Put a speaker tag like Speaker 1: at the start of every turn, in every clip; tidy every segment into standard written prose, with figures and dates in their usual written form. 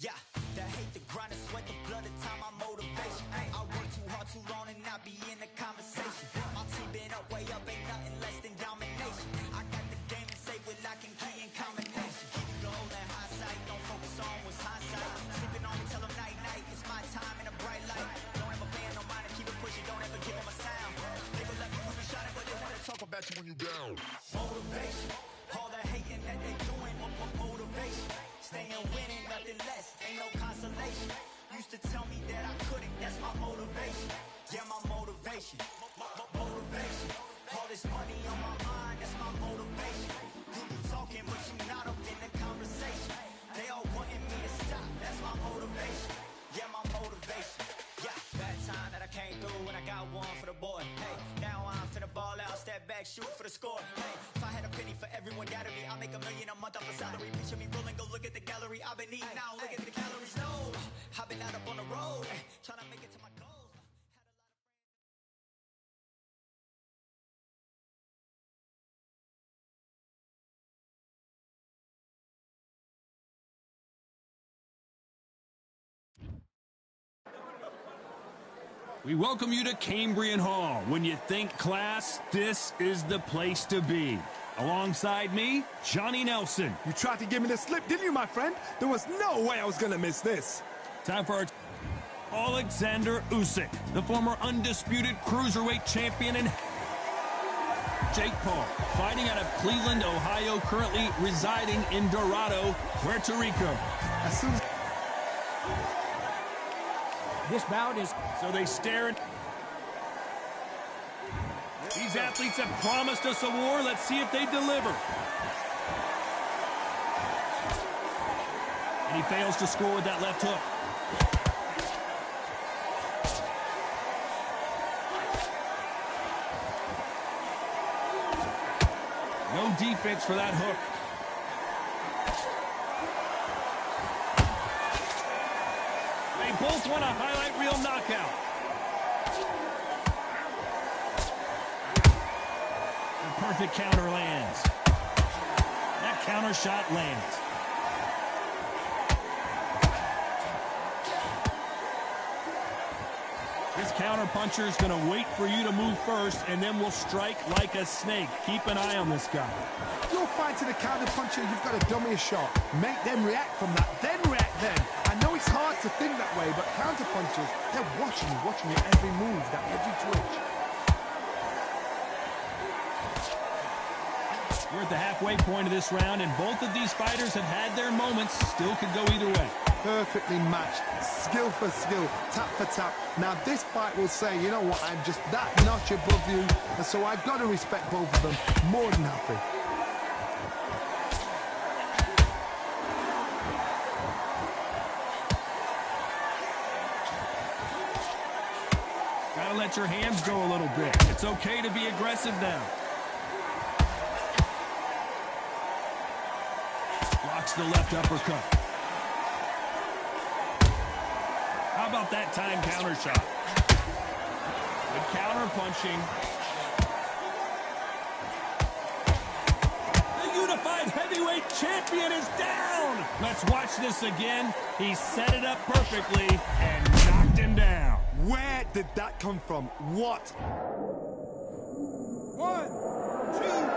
Speaker 1: Yeah, that hate, the grind, the sweat, the blood, the time, my motivation. I work too hard, too long, and not be in the conversation. My team been up, way up, ain't nothing less than domination. I got the game and safe with lock and key in combination. Keep it gold and high sight, don't focus on what's hindsight. Sleeping on me, tell them night, night, it's my time in a bright light. Don't ever pay no mind and keep it pushing, don't ever give them a sound. They will let me prove you shining, but they wanna talk about you when you down. Motivation, all the hating that they doing, motivation. Staying winning, nothing less, ain't no consolation. Used to tell me that I couldn't, that's my motivation. Yeah, my motivation, motivation. All this money on my mind, that's my motivation. You be talking, but you not up in the conversation. They all wanting me to stop, that's my motivation. Yeah, my motivation. Yeah, that time that I came through when I got one for the boy. Hey, now I'm finna ball out, step back, shoot for the score. Hey, if I had a penny for everyone doubted me, I'll make $1 million a month off a salary. Picture me rolling, go look at the gallery. I've been eating now, look at the calories. No, I've been out up on the road, trying to make it to my goals.
Speaker 2: We welcome you to Cambrian Hall. When you think class, this is the place to be. Alongside me, Johnny Nelson.
Speaker 3: You tried to give me the slip, didn't you, my friend? There was no way I was going to miss this.
Speaker 2: Time for our Alexander Usyk, the former undisputed cruiserweight champion, and Jake Paul, fighting out of Cleveland, Ohio, currently residing in Dorado, Puerto Rico.
Speaker 3: As soon as
Speaker 2: this bout is... So they stare at... These athletes have promised us a war. Let's see if they deliver. And he fails to score with that left hook. No defense for that hook. They both want a highlight reel knockout. The perfect counter lands. That counter shot lands. This counter puncher is going to wait for you to move first, and then will strike like a snake. Keep an eye on this guy.
Speaker 3: you're fighting a counter puncher, you've got to dummy a shot. Make them react from that, then react then. I know it's hard to think that way, but counter punchers, they're watching your every move, that every twitch.
Speaker 2: We're at the halfway point of this round, and both of these fighters have had their moments. Still could go either way.
Speaker 3: Perfectly matched, skill for skill, tap for tap. Now this fight will say, you know what, I'm just that notch above you, and so I've got to respect both of them. More than happy.
Speaker 2: Gotta let your hands go a little bit. It's okay to be aggressive now. Blocks the left uppercut. How about that time counter shot? Good counter punching. The unified heavyweight champion is down. Let's watch this again. He set it up perfectly and knocked him down.
Speaker 3: Where did that come from? What?
Speaker 4: 1, 2, 3, 4,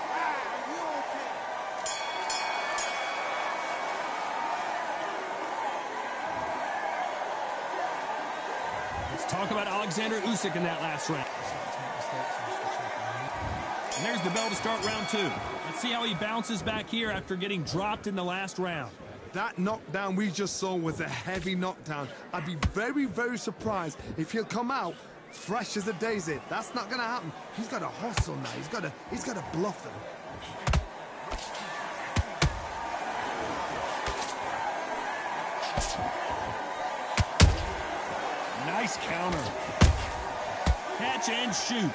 Speaker 4: 5. You okay?
Speaker 2: Let's talk about Alexander Usyk in that last round. And there's the bell to start round two. Let's see how he bounces back here after getting dropped in the last round.
Speaker 3: That knockdown we just saw was a heavy knockdown. I'd be very, very surprised if he'll come out fresh as a daisy. That's not going to happen. He's got to hustle now. He's got to bluff them.
Speaker 2: Nice counter. Catch and shoot.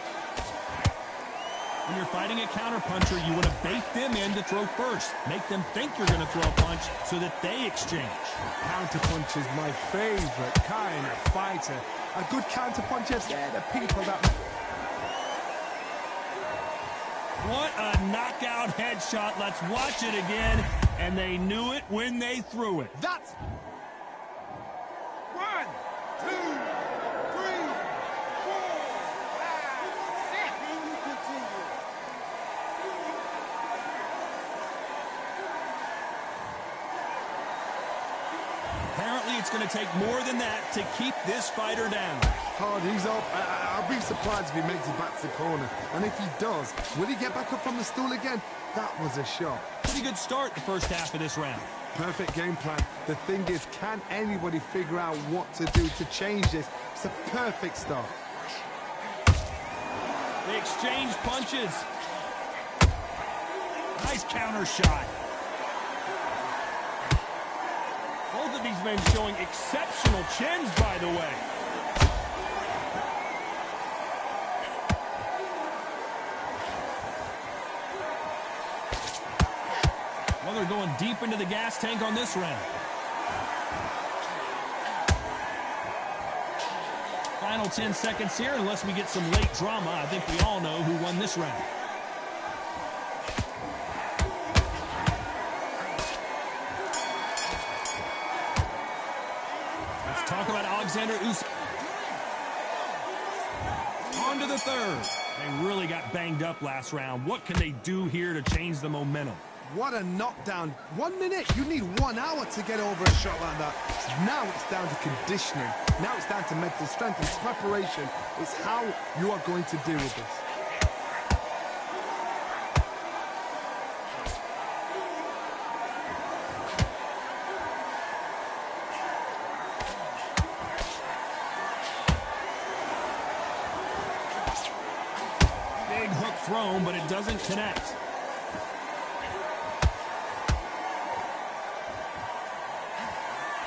Speaker 2: When you're fighting a counterpuncher, you want to bait them in to throw first. Make them think you're going to throw a punch so that they exchange.
Speaker 3: Counterpunch is my favorite kind of fighter. A good counterpuncher, they're the people that...
Speaker 2: What a knockout headshot. Let's watch it again. And they knew it when they threw it.
Speaker 3: That's...
Speaker 4: 1, 2, 3, 4, 5, 6. And you continue.
Speaker 2: Apparently, it's going to take more than that to keep this fighter down.
Speaker 3: Hard, he's up. I'll be surprised if he makes it back to the corner. And if he does, will he get back up from the stool again? That was a shot.
Speaker 2: Pretty good start the first half of this round.
Speaker 3: Perfect game plan. The thing is, can anybody figure out what to do to change this? It's a perfect start.
Speaker 2: They exchange punches. Nice counter shot. Both of these men showing exceptional chins, by the way. Well, they're going deep into the gas tank on this round. Final 10 seconds here, unless we get some late drama. I think we all know who won this round. Let's talk about Alexander Usyk. On to the third. They really got banged up last round. What can they do here to change the momentum?
Speaker 3: What a knockdown. 1 minute. You need 1 hour to get over a shot like that. Now it's down to conditioning. Now it's down to mental strength and preparation. It's how you are going to deal with this.
Speaker 2: Big hook thrown, but it doesn't connect.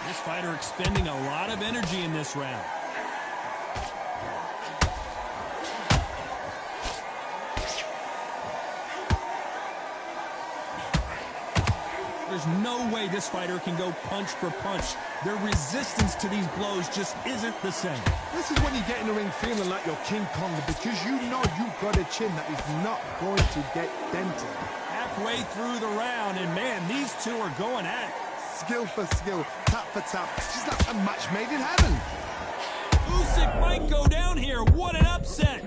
Speaker 2: This fighter expending a lot of energy in this round. There's no way this fighter can go punch for punch. Their resistance to these blows just isn't the same.
Speaker 3: This is when you get in the ring feeling like you're King Kong, because you know you've got a chin that is not going to get dented.
Speaker 2: Halfway through the round, and man, these two are going at it.
Speaker 3: Skill for skill, tap for tap. It's just like a match made in heaven.
Speaker 2: Usyk might go down here. What an upset.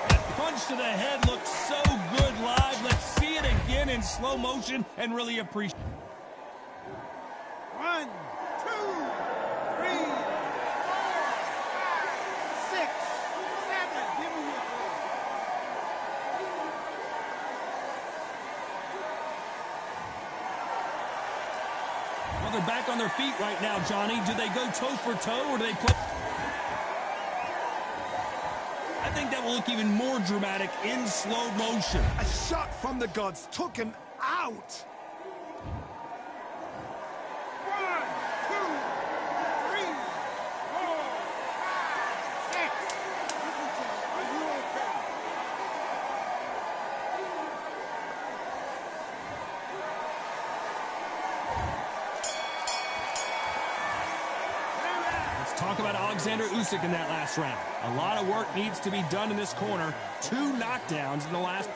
Speaker 2: That punch to the head looks so good live. Let's see it again in slow motion and really appreciate it.
Speaker 4: 1, 2, 3, 4, 5, 6, 7. Give me your ball.
Speaker 2: Well, they're back on their feet right now, Johnny. Do they go toe for toe, or do they play? I think that will look even more dramatic in slow motion.
Speaker 3: A shot from the gods took him out.
Speaker 4: 1, 2, 3, 4, 5, 6. Listen to me. Are you okay?
Speaker 2: Let's talk about Alexander Usyk in that last round. A lot of work needs to be done in this corner. 2 knockdowns in the last.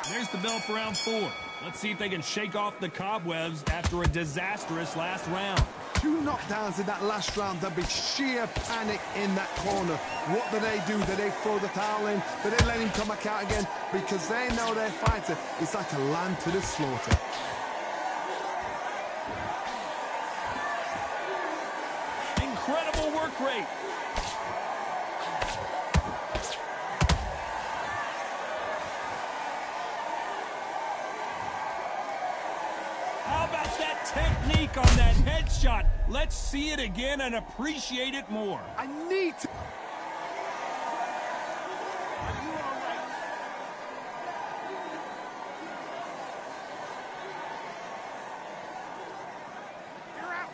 Speaker 2: There's the bell for round 4. Let's see if they can shake off the cobwebs after a disastrous last round.
Speaker 3: 2 knockdowns in that last round. There'll be sheer panic in that corner. What do? Do they throw the towel in? Do they let him come back out again? Because they know their fighter is like a lamb to the slaughter.
Speaker 2: Incredible work rate. How about that technique on that headshot? Let's see it again and appreciate it more.
Speaker 3: I need to...
Speaker 4: Are you all right? You're out.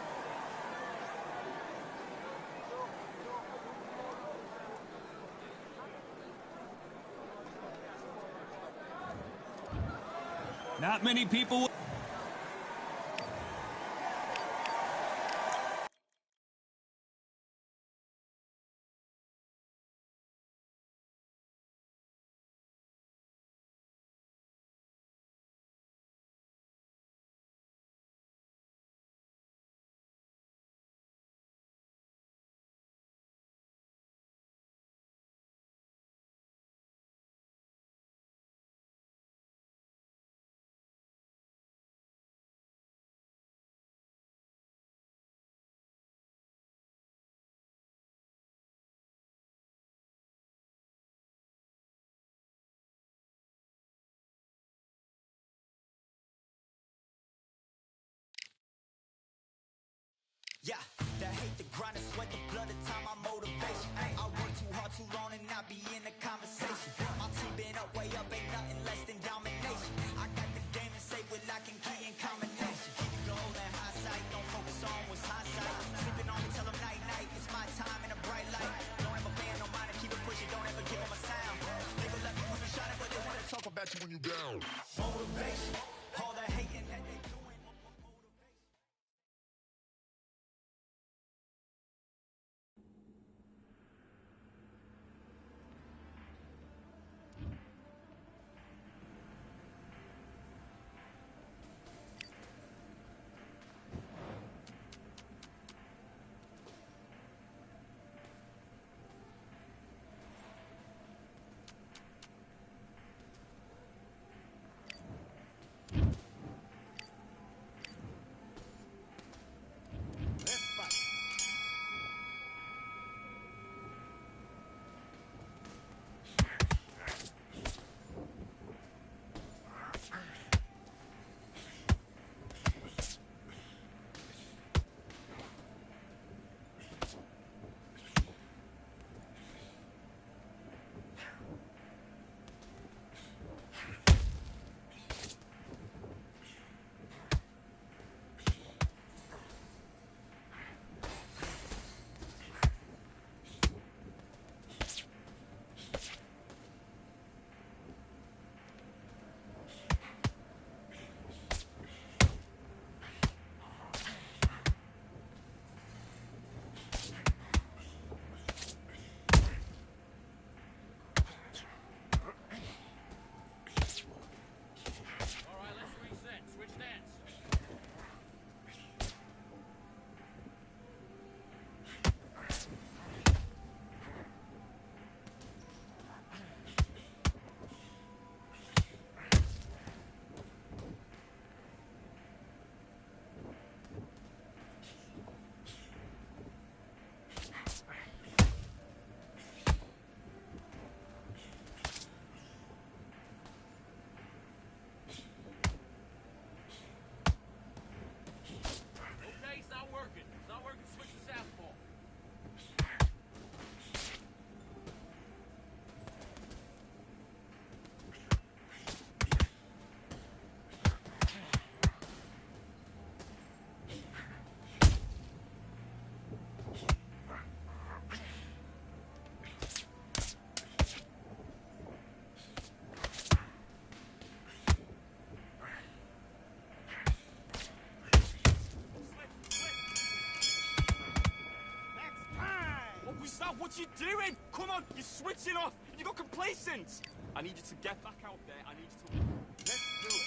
Speaker 2: Not many people
Speaker 1: Yeah, the hate, the grind, the sweat, the blood, the time, my motivation. I work too hard, too long, and not be in the conversation. My team been up, way up, ain't nothing less than domination. I got the game and say with lock and key and combination. Keep it goal and high sight, don't focus on what's hindsight. Sleeping on me, tell them night, night, it's my time in a bright light. Don't ever band, no mind, and keep it pushing, don't ever give them a sound. They gon' let me put me shining, but they wanna talk about you when you down. Motivation, all the hating that they doing.
Speaker 5: Stop what you doing! Come on, you're switching off! You got complacent! I need you to get back out there. I need you to... Let's do it.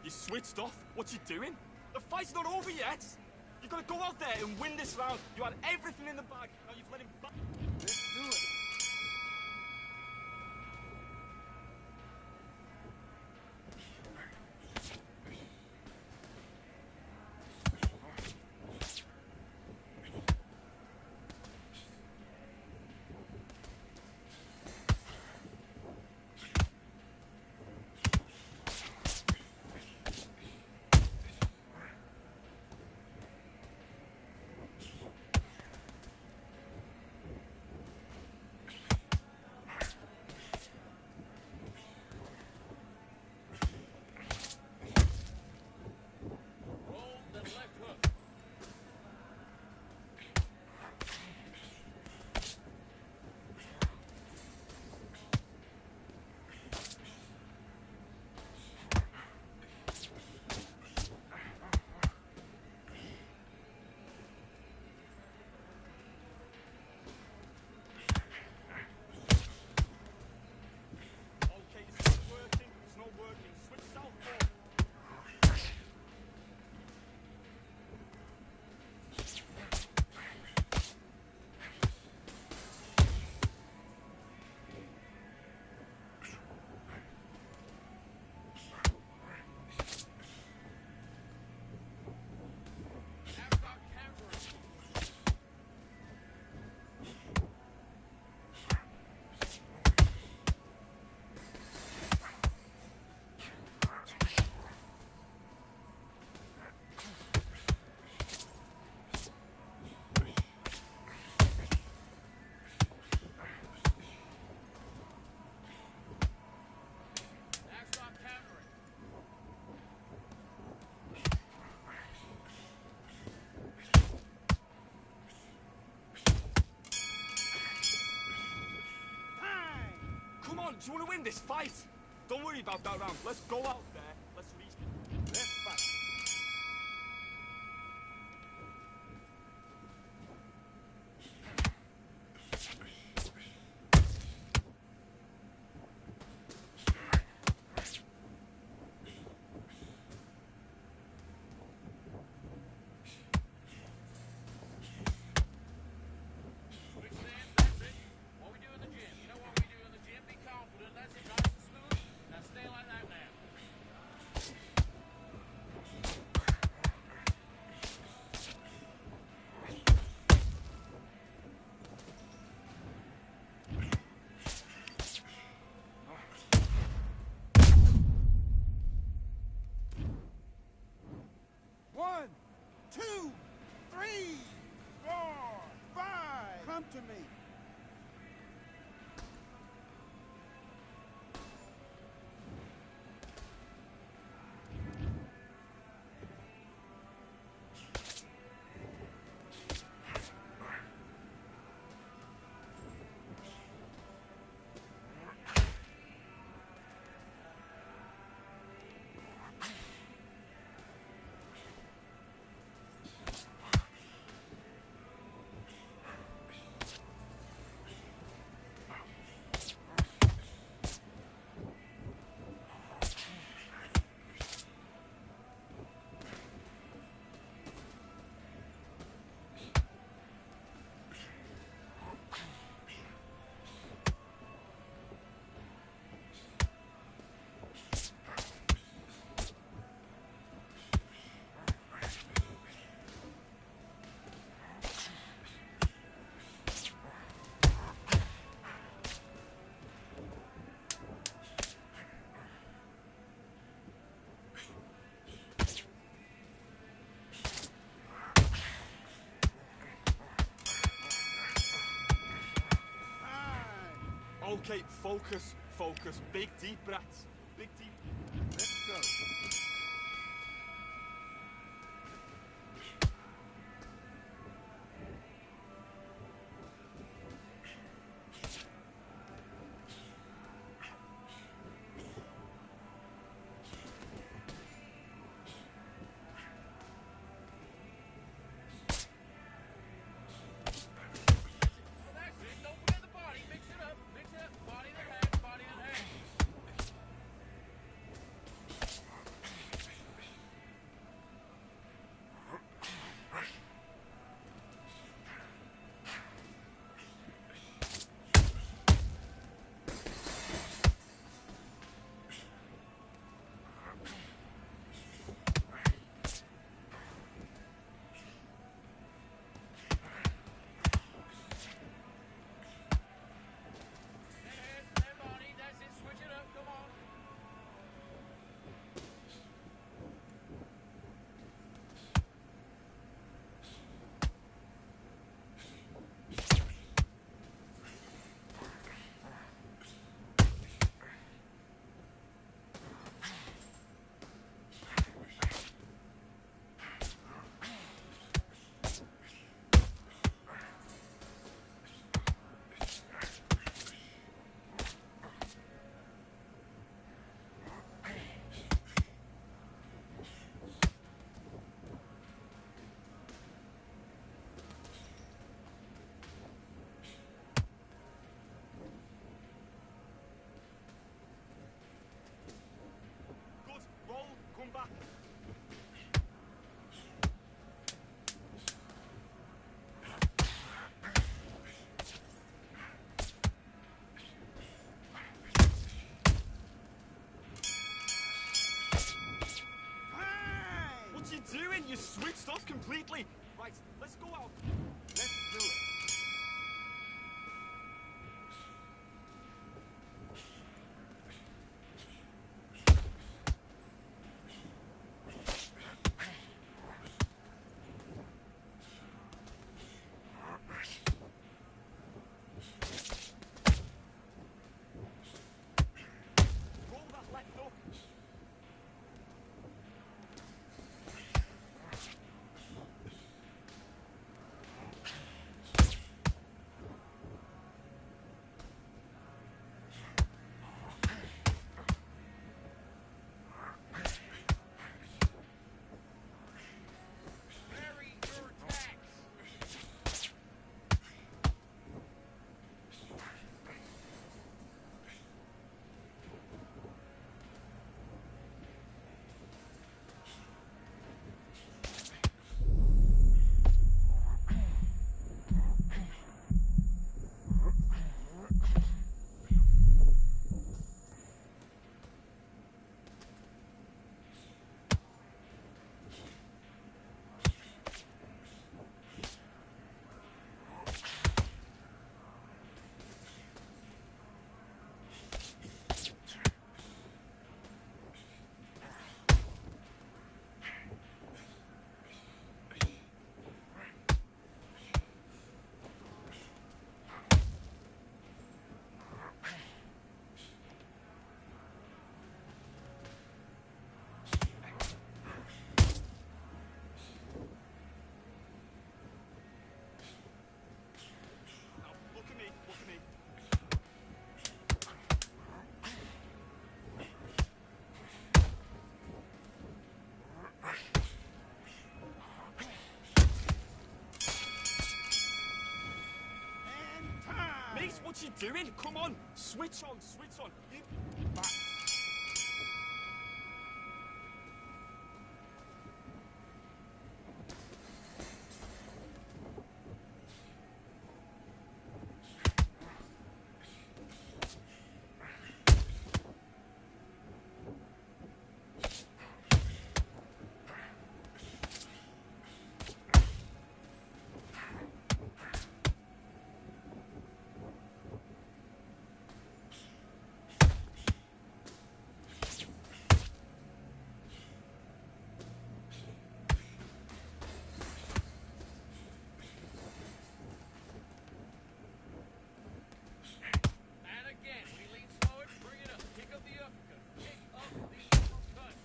Speaker 5: You switched off? What you doing? The fight's not over yet. You've got to go out there and win this round. You had everything in the bag. Now you've let him back.
Speaker 4: Let's do it.
Speaker 5: Come on, do you want to win this fight? Don't worry about that round. Let's go out there. Let's reach.
Speaker 4: Let's fight. One, two, three, four, five. Come to me.
Speaker 5: Okay, focus, focus. Big deep breaths. Big deep.
Speaker 4: Let's go.
Speaker 5: back. What you doing? You switched off completely. Right, let's go out.
Speaker 4: Let's do it.
Speaker 5: Roll that left hook.
Speaker 4: Bury your attacks. Now, look at me, look at me. And time.
Speaker 5: Mate, what you doing? Come on, switch on, switch on. You...
Speaker 4: Back.
Speaker 6: And again, we lean forward, bring it up, kick up the uppercut, kick up the uppercut.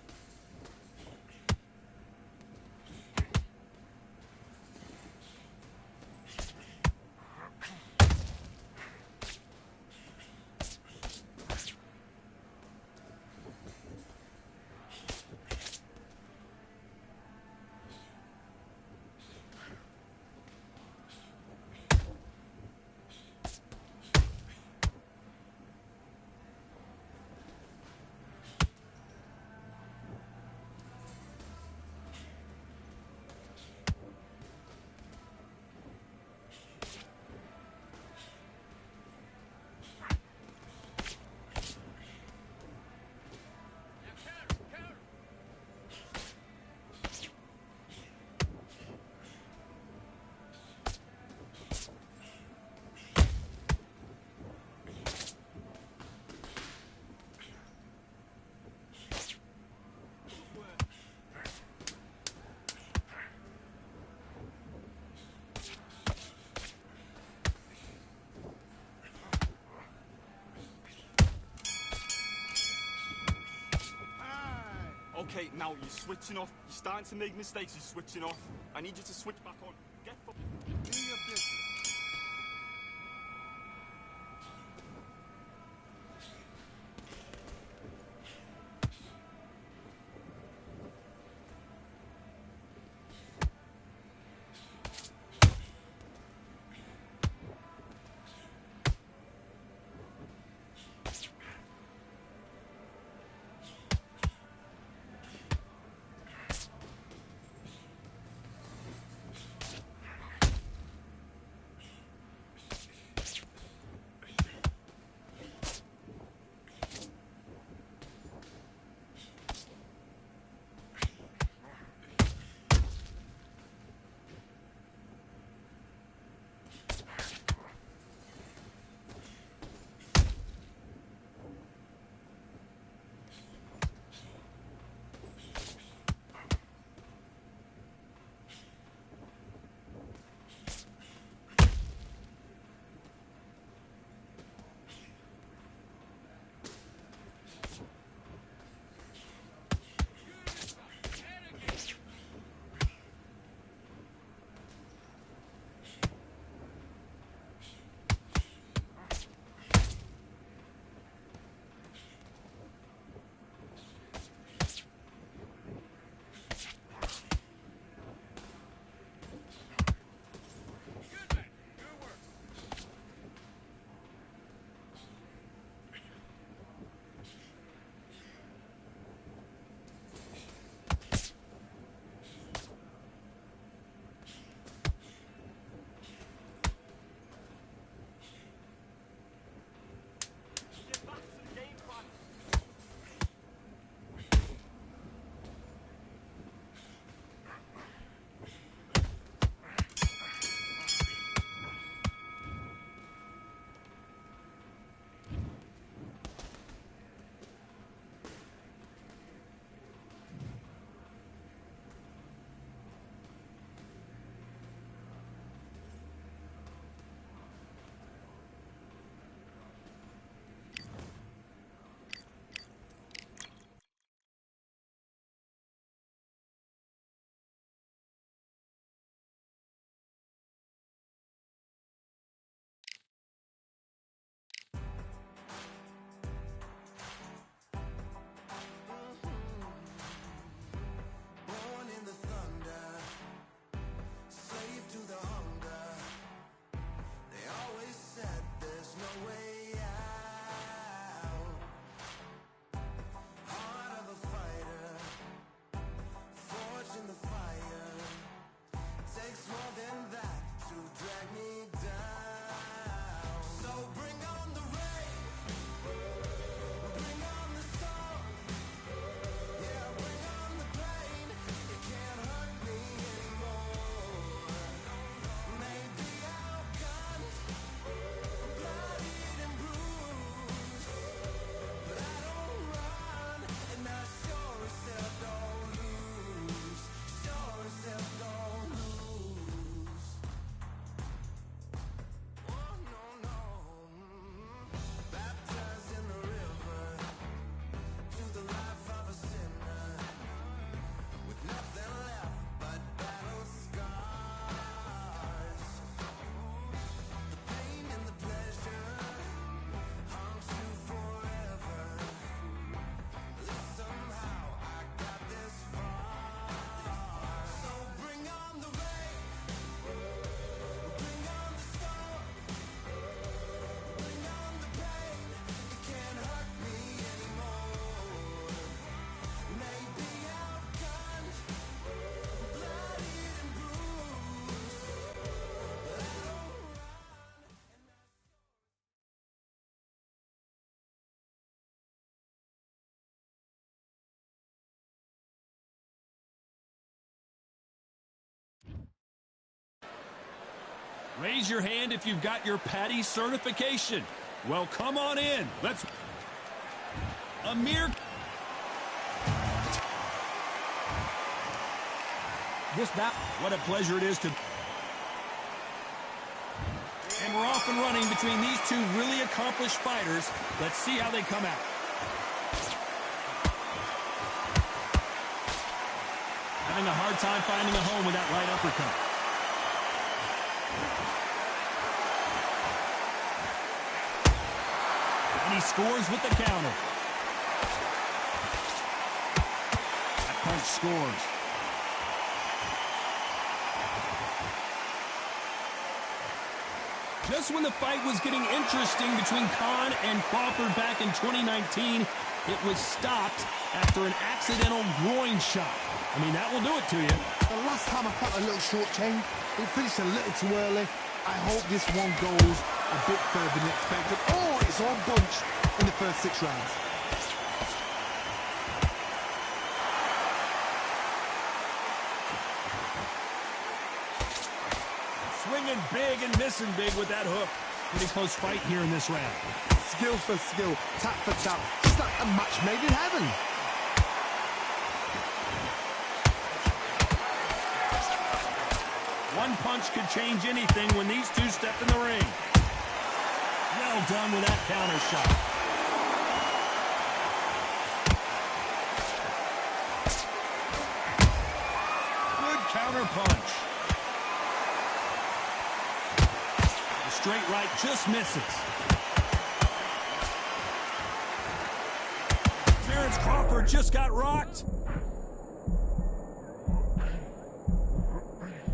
Speaker 6: Now counter, counter.
Speaker 5: Okay, now you're switching off. You're starting to make mistakes. You're switching off. I need you to switch back on. Get
Speaker 4: Do your business.
Speaker 2: Raise your hand if you've got your Patty certification. Well, come on in. Let's... Amir... This bat... What a pleasure it is to... And we're off and running between these two really accomplished fighters. Let's see how they come out. Having a hard time finding a home with that right uppercut. And he scores with the counter. That punch scores. Just when the fight was getting interesting between Khan and Crawford back in 2019, it was stopped after an accidental groin shot. I mean, that will do it to you.
Speaker 3: The last time I felt a little short-changed, it finished a little too early. I hope this one goes a bit further than expected. Oh, it's all bunched in the first 6 rounds.
Speaker 2: Swinging big and missing big with that hook. Pretty close fight here in this round.
Speaker 3: Skill for skill, tap for tap. It's like a match made in heaven.
Speaker 2: One punch could change anything when these two step in the ring. Well done with that counter shot. Good counter punch. The straight right just misses. Terrence Crawford just got rocked.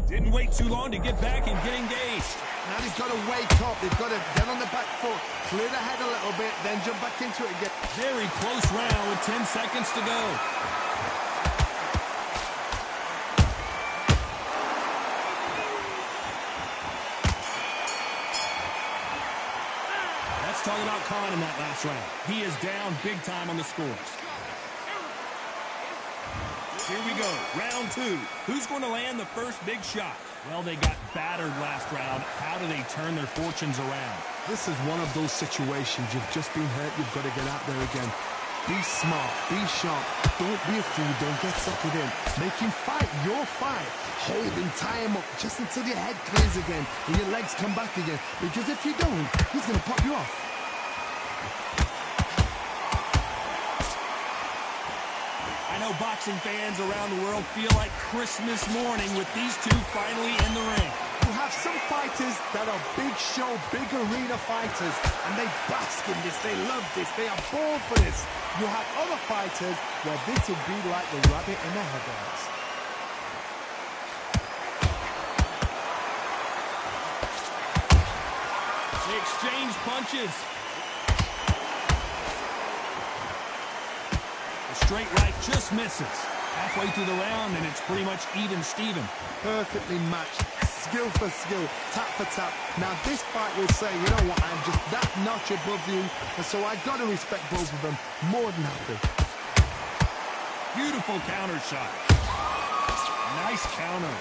Speaker 2: Didn't wait too long to get back and get engaged.
Speaker 3: Now he's got to wake up. They've got to get on the back foot, clear the head a little bit, then jump back into it again.
Speaker 2: Very close round with 10 seconds to go. Let's talk about Khan in that last round. He is down big time on the scores. Here we go, round 2. Who's going to land the first big shot? Well, they got battered last round. How do they turn their fortunes around?
Speaker 3: This is one of those situations. You've just been hurt. You've got to get out there again. Be smart. Be sharp. Don't be a fool. Don't get suckered in. Make him fight your fight. Hold him, tie him up just until your head clears again and your legs come back again. Because if you don't, he's going to pop you off.
Speaker 2: I know boxing fans around the world feel like Christmas morning with these two finally in the ring.
Speaker 3: You have some fighters that are big show, big arena fighters, and they bask in this, they love this, they are born for this. You have other fighters where this would be like the rabbit in the headlights.
Speaker 2: They exchange punches. Straight right just misses. Halfway through the round, and it's pretty much even Steven.
Speaker 3: Perfectly matched. skill for skill, tap for tap. Now this fight will say, you know what, I'm just that notch above you, and so I got to respect both of them more than happy.
Speaker 2: Beautiful counter shot. Nice counter.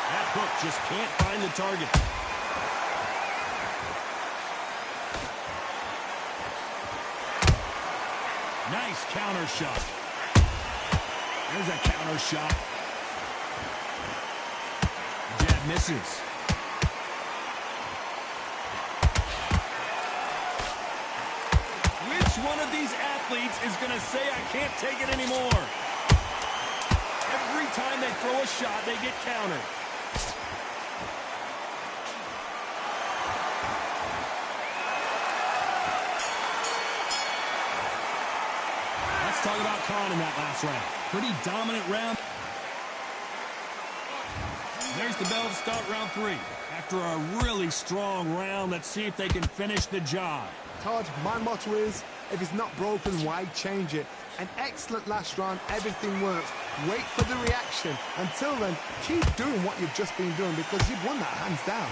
Speaker 2: That hook just can't find the target. Nice counter shot. There's a counter shot. Jab misses. Which one of these athletes is going to say, I can't take it anymore? Every time they throw a shot, they get countered. Let's talk about Khan in that last round. Pretty dominant round. There's the bell to start round 3. After a really strong round, let's see if they can finish the job.
Speaker 3: Todd, my motto is, if it's not broken, why change it? An excellent last round, everything works. Wait for the reaction. Until then, keep doing what you've just been doing because you've won that hands down.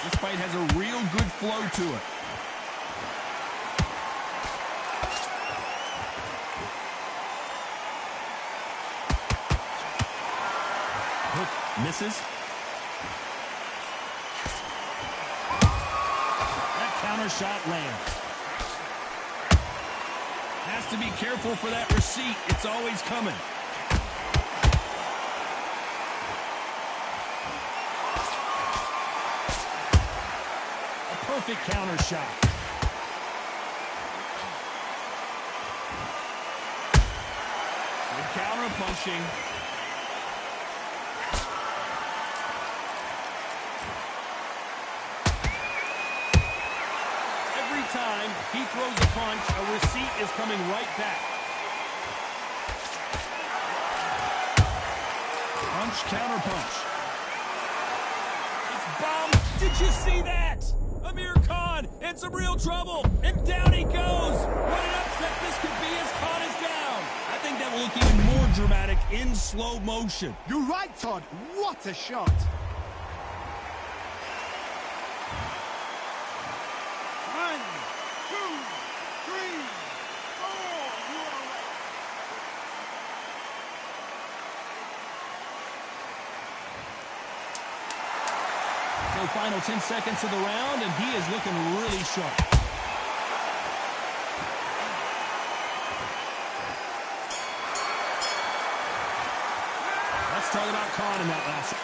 Speaker 2: This fight has a real good flow to it. Hook misses. That counter shot lands. Has to be careful for that receipt. It's always coming. Perfect counter shot. Good counter punching. Every time he throws a punch, a receipt is coming right back. Punch, counter punch. It's bombed. Did you see that? Amir Khan in some real trouble, and down he goes. What an upset this could be as Khan is down. I think that will look even more dramatic in slow motion.
Speaker 3: You're right, Todd. What a shot.
Speaker 4: One, two, three, four. You are right.
Speaker 2: So final 10 seconds of the round, and he is looking really sharp. Let's talk about Khan in that last.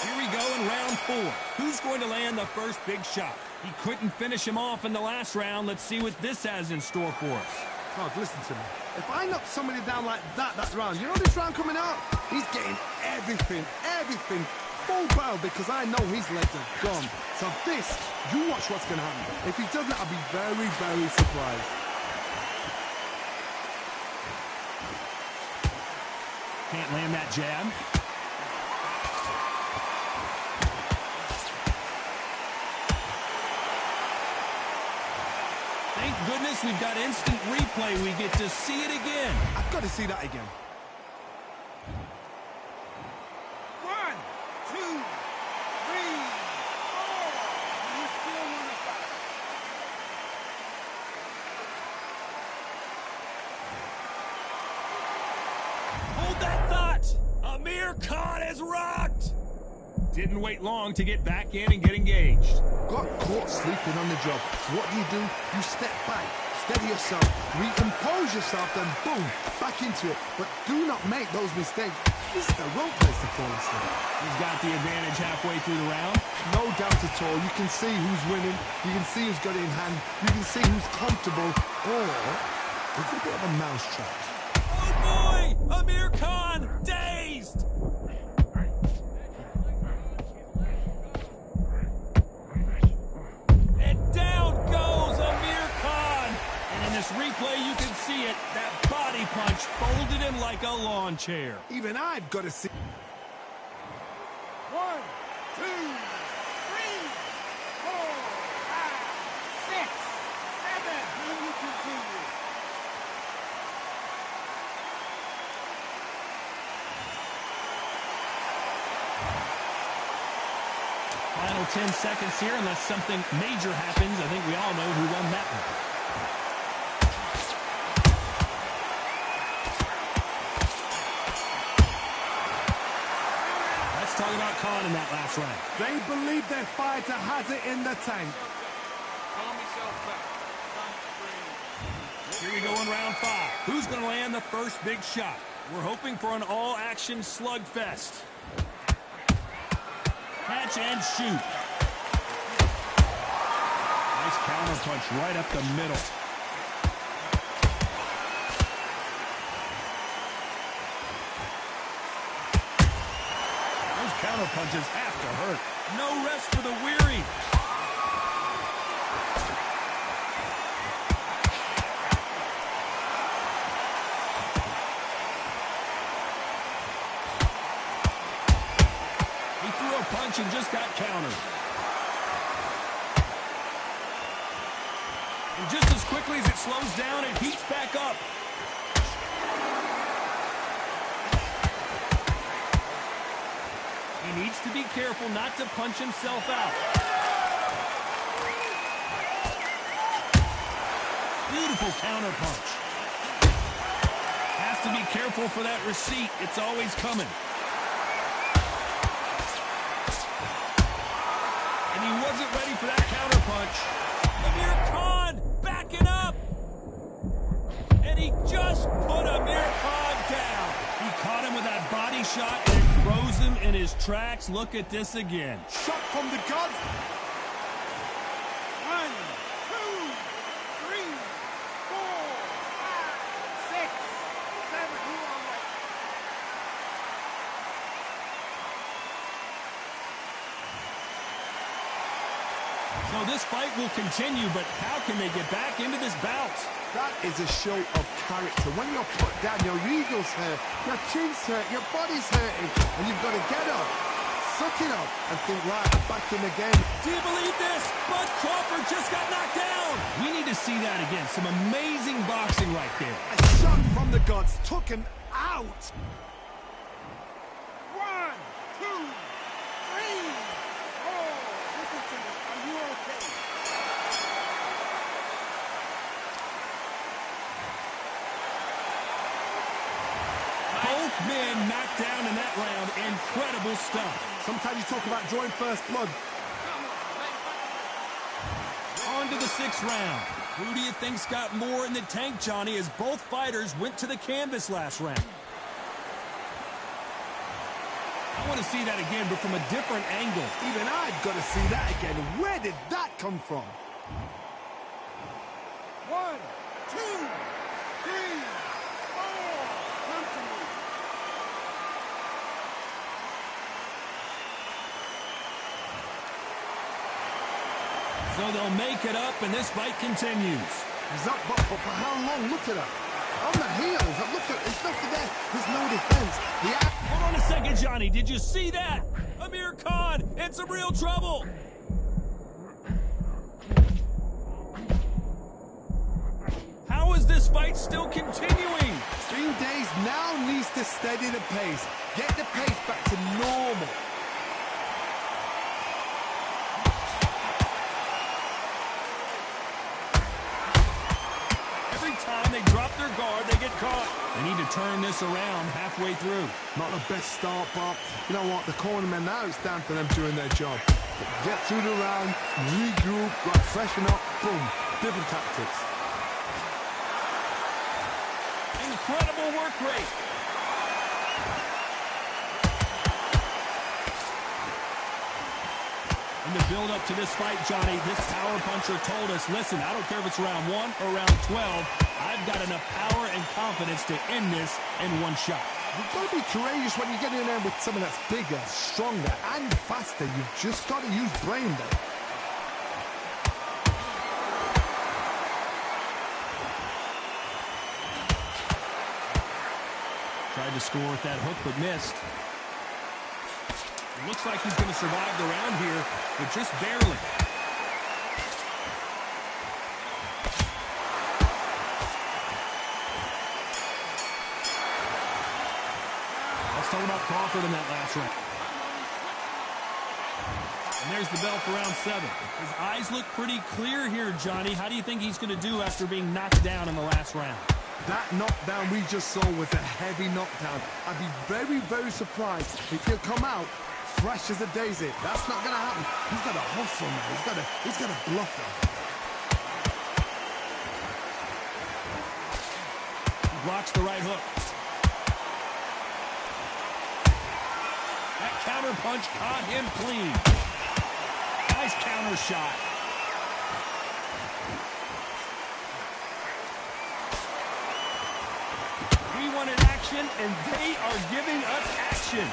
Speaker 2: Here we go in round 4. Who's going to land the first big shot? He couldn't finish him off in the last round. Let's see what this has in store for us.
Speaker 3: Todd, listen to me. If I knock somebody down like that round, you know this round coming out? He's getting everything, full barrel because I know his legs are gone. So this, you watch what's going to happen. If he doesn't, I'll be very, very surprised.
Speaker 2: Can't land that jab. Thank goodness we've got instant replay. We get to see it again.
Speaker 3: I've got to see that again.
Speaker 4: 1, 2, 3, 4. You still want to fight?
Speaker 2: Hold that thought. Amir Khan is rocked. Didn't wait long to get back in and get engaged.
Speaker 3: Got caught sleeping on the job. So what do? You step back, steady yourself, recompose yourself, then boom, back into it. But do not make those mistakes. This is the wrong place to fall asleep.
Speaker 2: He's got the advantage halfway through the round.
Speaker 3: No doubt at all. You can see who's winning. You can see who's got it in hand. You can see who's comfortable. Or it's a bit of a mousetrap.
Speaker 2: Oh boy! Amir Khan dazed! And down goes Amir Khan! And in this replay you can see it, that body punch folded him like a lawn chair.
Speaker 3: Even I've got to see.
Speaker 4: 1, 2, 3, 4, 5, 6, 7. And we continue.
Speaker 2: Final 10 seconds here, unless something major happens. I think we all know who won that one. Let's talk about Khan in that last round.
Speaker 3: They believe their fighter has it in the tank.
Speaker 6: Calm yourself back.
Speaker 2: Here we go in round 5. Who's going to land the first big shot? We're hoping for an all-action slugfest. Catch and shoot. Nice counter punch right up the middle. Those counter punches have to hurt. No rest for the weary. Punch and just got countered. And just as quickly as it slows down, it heats back up. He needs to be careful not to punch himself out. Beautiful counter punch. Has to be careful for that receipt. It's always coming. He wasn't ready for that counter punch. Amir Khan backing up. And he just put Amir Khan down. He caught him with that body shot and it froze him in his tracks. Look at this again.
Speaker 3: Shot from the gods.
Speaker 4: 1, 2, 3, 4, 5, 6, 7. You all right?
Speaker 3: So this fight will continue, but how can they get back into this bout? That is a show of character. When you're put down, your ego's hurt, your chin's hurt, your body's hurting, and you've got to get up, suck it up, and think, right, I'm back in the game.
Speaker 2: Do you believe this? Bud Crawford just got knocked down. We need to see that again. Some amazing boxing right there.
Speaker 3: A shot from the gods took him out.
Speaker 4: 1, 2, 3, 4. Listen to me. Are you okay?
Speaker 2: Both men knocked down in that round. Incredible stuff.
Speaker 3: Sometimes you talk about drawing first blood.
Speaker 2: On to the 6th round. Who do you think's got more in the tank, Johnny, as both fighters went to the canvas last round? I want to see that again, but from a different angle.
Speaker 3: Even I've got to see that again. Where did that come from?
Speaker 4: 1, 2, 3, 4. Come to me.
Speaker 2: So they'll make it up, and this fight continues.
Speaker 3: He's up, but for how long? Look at that. On the heels. Look at, there's nothing there. There's no defense.
Speaker 2: Hold on a second, Johnny. Did you see that? Amir Khan in some real trouble. How is this fight still continuing?
Speaker 3: 3 days now needs to steady the pace. Get the pace back to normal.
Speaker 2: Every time they drop their guard, they get caught. They need to turn this around halfway through.
Speaker 3: Not the best start, but you know what? The cornermen now, it's down to them doing their job. Get through the round, regroup, right, freshen up, boom. Different tactics.
Speaker 2: Incredible work rate. In the build-up to this fight, Johnny, this power puncher told us, listen, I don't care if it's round 1 or round 12, I've got enough power and confidence to end this in one shot.
Speaker 3: You've got to be courageous when you get in there with someone that's bigger, stronger, and faster. You've just got to use brain there.
Speaker 2: Tried to score with that hook, but missed. Looks like he's going to survive the round here, but just barely. Let's talk about Crawford in that last round. And there's the bell for round 7. His eyes look pretty clear here, Johnny. How do you think he's going to do after being knocked down in the last round?
Speaker 3: That knockdown we just saw was a heavy knockdown. I'd be very, very surprised if he'll come out fresh as a daisy. That's not going to happen. He's got to hustle now. He's got to bluff him.
Speaker 2: He blocks the right hook. That counter punch caught him clean. Nice counter shot. We wanted action, and they are giving us action.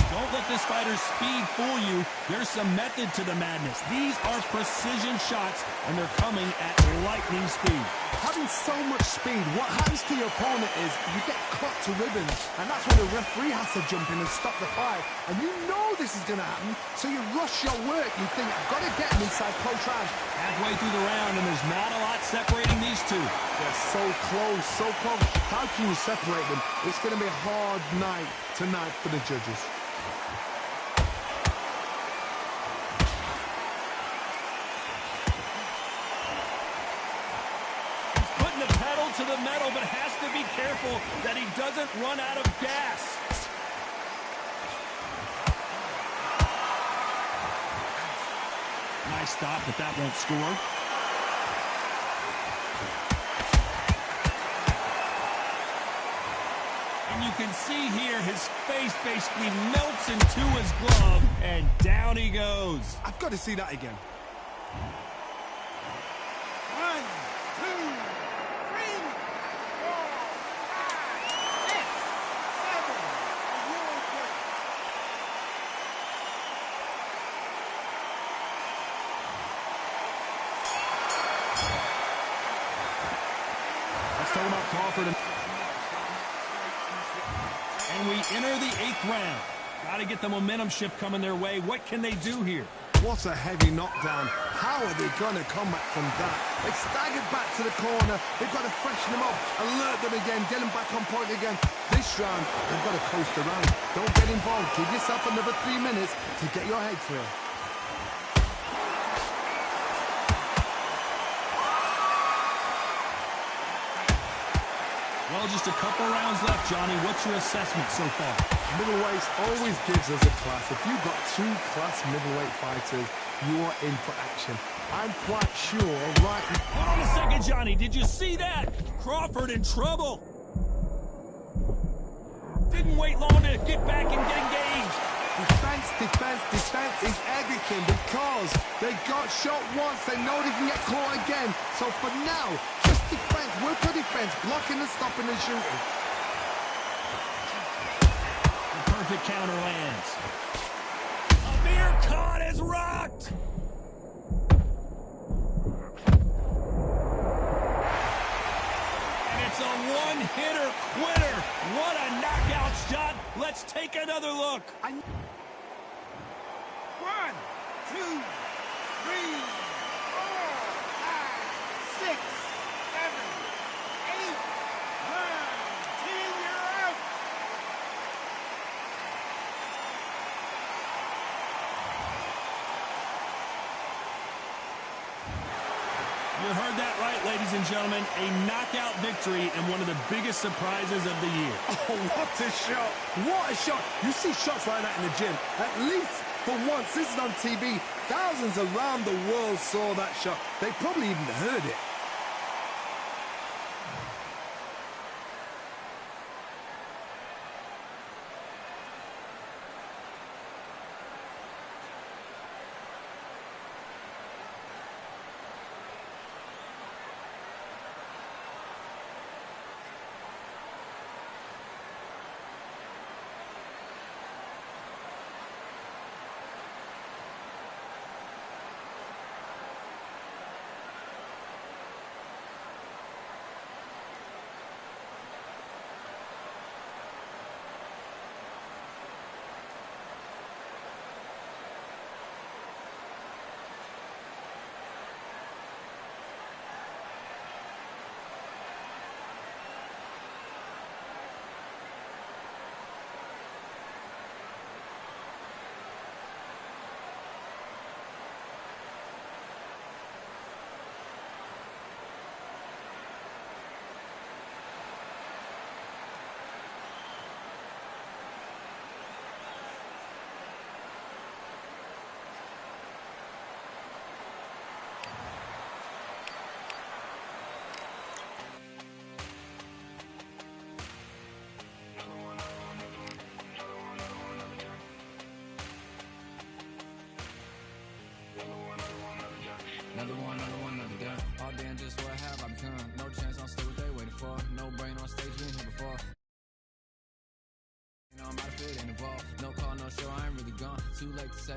Speaker 2: Don't let this fighter's speed fool you. There's some method to the madness. These are precision shots, and they're coming at lightning speed.
Speaker 3: Having so much speed, what happens to your opponent is you get cut to ribbons, and that's when the referee has to jump in and stop the fight. And you know this is going to happen, so you rush your work. You think, I've got to get him inside close round.
Speaker 2: Halfway through the round, and there's not a lot separating these two.
Speaker 3: They're so close, so close. How can you separate them? It's going to be a hard night tonight for the judges.
Speaker 2: To the metal, but has to be careful that he doesn't run out of gas. Nice stop, but that won't score. And you can see here his face basically melts into his glove, and down he goes.
Speaker 3: I've got to see that again.
Speaker 4: 1, 2, 3, 4, 5, 6, 7.
Speaker 2: Let's talk about Crawford. And we enter the 8th round. Got to get the momentum shift coming their way. What can they do here?
Speaker 3: What a heavy knockdown. How are they going to come back from that? They've staggered back to the corner. They've got to freshen them up, alert them again, get them back on point again. This round, they've got to coast around. Don't get involved. Give yourself another 3 minutes to get your head clear.
Speaker 2: Well, just a couple rounds left, Johnny. What's your assessment so far?
Speaker 3: Middleweight always gives us a class. If you've got 2 class middleweight fighters, you are in for action. I'm quite sure right...
Speaker 2: Hold on a second, Johnny. Did you see that? Crawford in trouble. Didn't wait long to get back and get engaged.
Speaker 3: Defense, defense, defense is everything because they got shot once. They know they can get caught again. So for now, just defense. Work your defense. Blocking and stopping and shooting.
Speaker 2: The perfect counter lands. Amir Khan is rocked. And it's a one-hitter quitter. What a knockout shot. Let's take another look.
Speaker 4: 1, 2, 3, 4, 5, 6, 7, 8, 9, 10. You're out.
Speaker 2: You heard that right, ladies and gentlemen. A knockout victory and one of the biggest surprises of the year.
Speaker 3: Oh, what a shot. What a shot. You see shots like that in the gym. At least for once, this is on TV. Thousands around the world saw that shot. They probably even heard it.
Speaker 7: ain't involved. No call, no show, I ain't really gone. Too late to say